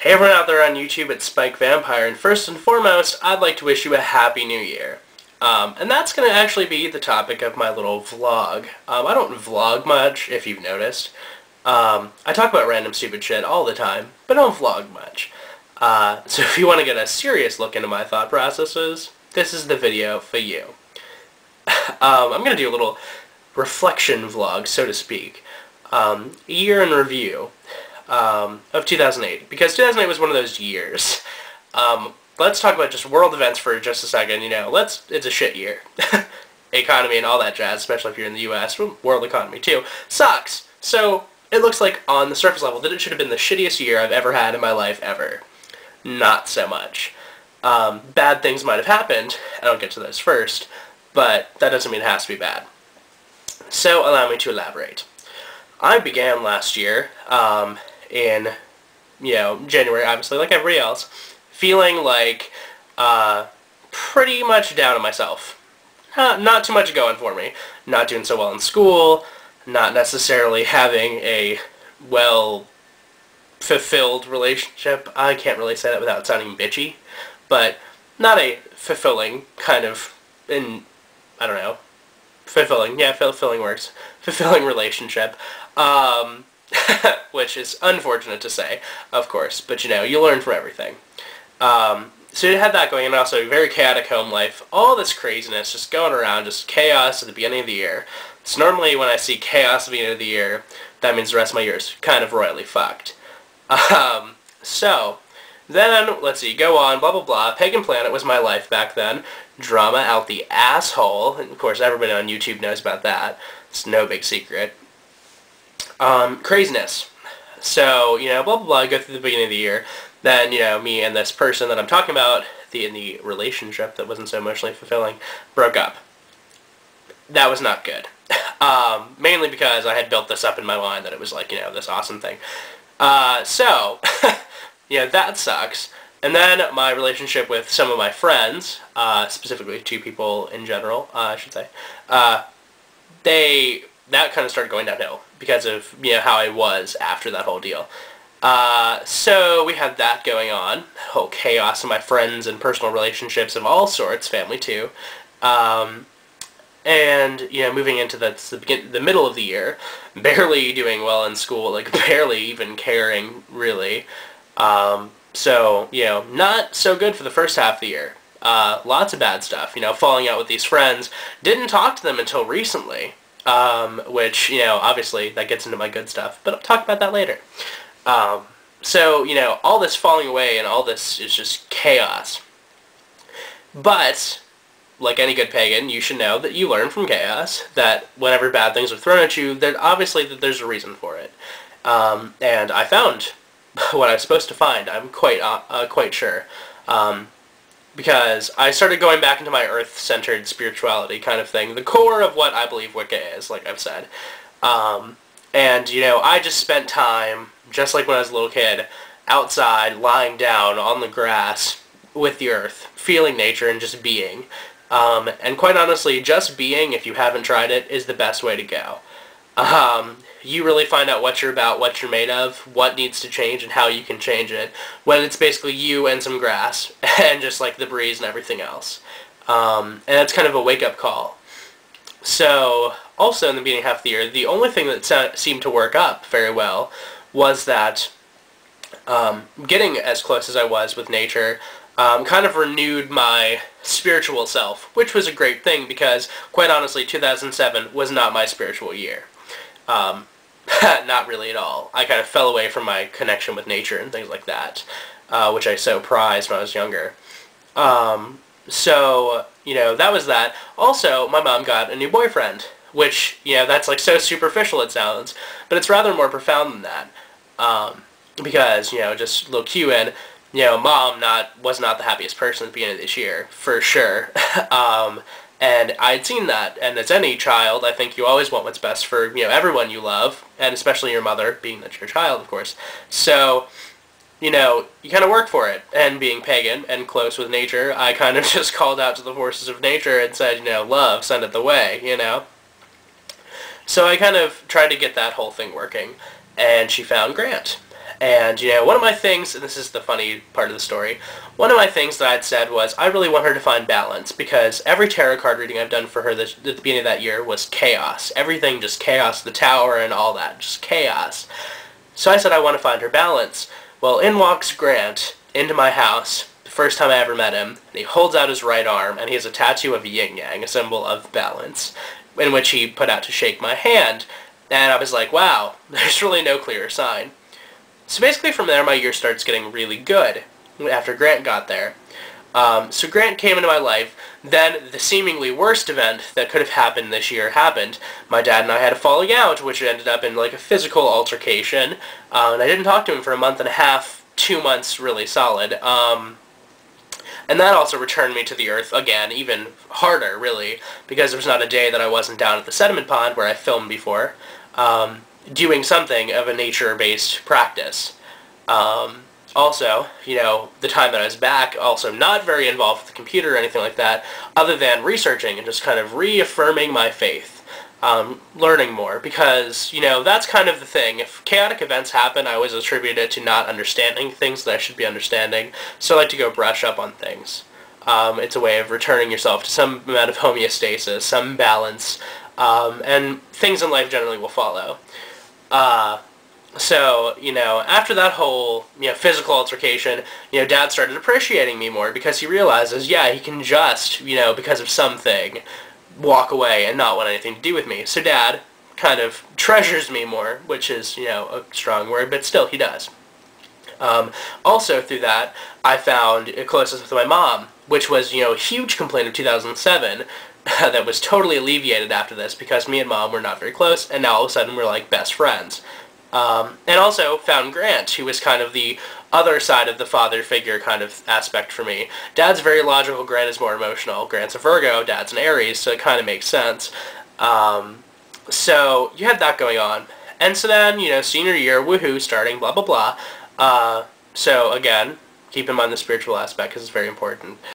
Hey everyone out there on YouTube, it's SpykeVampyre, and first and foremost, I'd like to wish you a Happy New Year. And that's going to actually be the topic of my little vlog. I don't vlog much, if you've noticed. I talk about random stupid shit all the time, but I don't vlog much. So if you want to get a serious look into my thought processes, this is the video for you. I'm going to do a little reflection vlog, so to speak. Year in review. Of 2008, because 2008 was one of those years. Let's talk about just world events for just a second. It's a shit year. Economy and all that jazz, especially if you're in the US. World economy too sucks. So it looks like on the surface level that it should have been the shittiest year I've ever had in my life ever. Not so much. Bad things might have happened, and I'll get to those first, but that doesn't mean it has to be bad. So allow me to elaborate. I began last year, in, January, obviously, like everybody else, feeling like, pretty much down on myself. Not too much going for me. Not doing so well in school, not necessarily having a well-fulfilled relationship. I can't really say that without sounding bitchy, but not a fulfilling kind of, I don't know, fulfilling, yeah, fulfilling works. Fulfilling relationship. Which is unfortunate to say, of course, but you learn from everything. So you had that going, and also a very chaotic home life. All this craziness just going around, just chaos at the beginning of the year. So normally when I see chaos at the beginning of the year, that means the rest of my year is kind of royally fucked. So, then, let's see, go on, blah blah blah. Pagan Planet was my life back then. Drama out the asshole. And of course, everybody on YouTube knows about that. It's no big secret. Craziness. So, blah blah blah, go through the beginning of the year. Then, me and this person that I'm talking about, in the relationship that wasn't so emotionally fulfilling, broke up. That was not good. Mainly because I had built this up in my mind that it was like, this awesome thing. So, that sucks. And then my relationship with some of my friends, specifically two people in general, I should say, that kind of started going downhill because of, how I was after that whole deal. So we had that going on, whole chaos in my friends and personal relationships of all sorts, family too. And, moving into the middle of the year, barely doing well in school, like barely even caring, really. So, not so good for the first half of the year. Lots of bad stuff, falling out with these friends. Didn't talk to them until recently. Which, obviously that gets into my good stuff, but I'll talk about that later. So, all this falling away and all this is just chaos. But, like any good pagan, you should know that you learn from chaos, that whenever bad things are thrown at you, obviously there's a reason for it. And I found what I was supposed to find, I'm quite sure. Because I started going back into my earth-centered spirituality kind of thing, the core of what I believe Wicca is, like I've said. And, I just spent time, just like when I was a little kid, outside, lying down on the grass with the earth, feeling nature and just being. And quite honestly, just being, if you haven't tried it, is the best way to go. You really find out what you're about, what you're made of, what needs to change, and how you can change it, when it's basically you and some grass, and just like the breeze and everything else. And it's kind of a wake-up call. So, also in the beginning half of the year, the only thing that seemed to work up very well was that getting as close as I was with nature kind of renewed my spiritual self, which was a great thing because, quite honestly, 2007 was not my spiritual year. Not really at all. I kind of fell away from my connection with nature and things like that, which I so prized when I was younger. So, that was that. Also, my mom got a new boyfriend, which, that's like so superficial it sounds, but it's rather more profound than that. Because, just a little cue in, mom was not the happiest person at the beginning of this year, for sure. And I'd seen that, and as any child, I think you always want what's best for, everyone you love, and especially your mother, being that your child, of course. So, you kind of work for it, and being pagan and close with nature, I kind of just called out to the forces of nature and said, love, send it the way, So I kind of tried to get that whole thing working, and she found Grant. And, you know, one of my things, and this is the funny part of the story, one of my things that I'd said was I really want her to find balance, because every tarot card reading I've done for her at the beginning of that year was chaos. Everything just chaos, the tower and all that, just chaos. So I said I want to find her balance. Well, in walks Grant into my house, the first time I ever met him, and he holds out his right arm, and he has a tattoo of yin-yang, a symbol of balance, in which he put out to shake my hand. And I was like, wow, there's really no clearer sign. So basically from there, my year starts getting really good after Grant got there. So Grant came into my life, then the seemingly worst event that could have happened this year happened. My dad and I had a falling out, which ended up in like a physical altercation, and I didn't talk to him for a month and a half, 2 months really solid. And that also returned me to the earth again, even harder, really, because there was not a day that I wasn't down at the sediment pond where I filmed before, doing something of a nature-based practice. Also, you know, the time that I was back, also not very involved with the computer or anything like that, other than researching and just kind of reaffirming my faith. Learning more, because, you know, that's kind of the thing. If chaotic events happen, I always attribute it to not understanding things that I should be understanding, so I like to go brush up on things. It's a way of returning yourself to some amount of homeostasis, some balance, and things in life generally will follow. So, you know, after that whole, you know, physical altercation, you know, Dad started appreciating me more, because he realizes, yeah, he can just, you know, because of something, walk away and not want anything to do with me. So Dad kind of treasures me more, which is, you know, a strong word, but still, he does. Also, through that, I found a closeness with my mom, which was, you know, a huge complaint of 2007 that was totally alleviated after this, because me and Mom were not very close, and now all of a sudden we're like best friends. And also found Grant, who was kind of the other side of the father figure kind of aspect for me. Dad's very logical, Grant is more emotional. Grant's a Virgo, Dad's an Aries, so it kind of makes sense. So you had that going on. And so then, you know, senior year, woohoo, starting, blah, blah, blah. So again, keep in mind the spiritual aspect, because it's very important.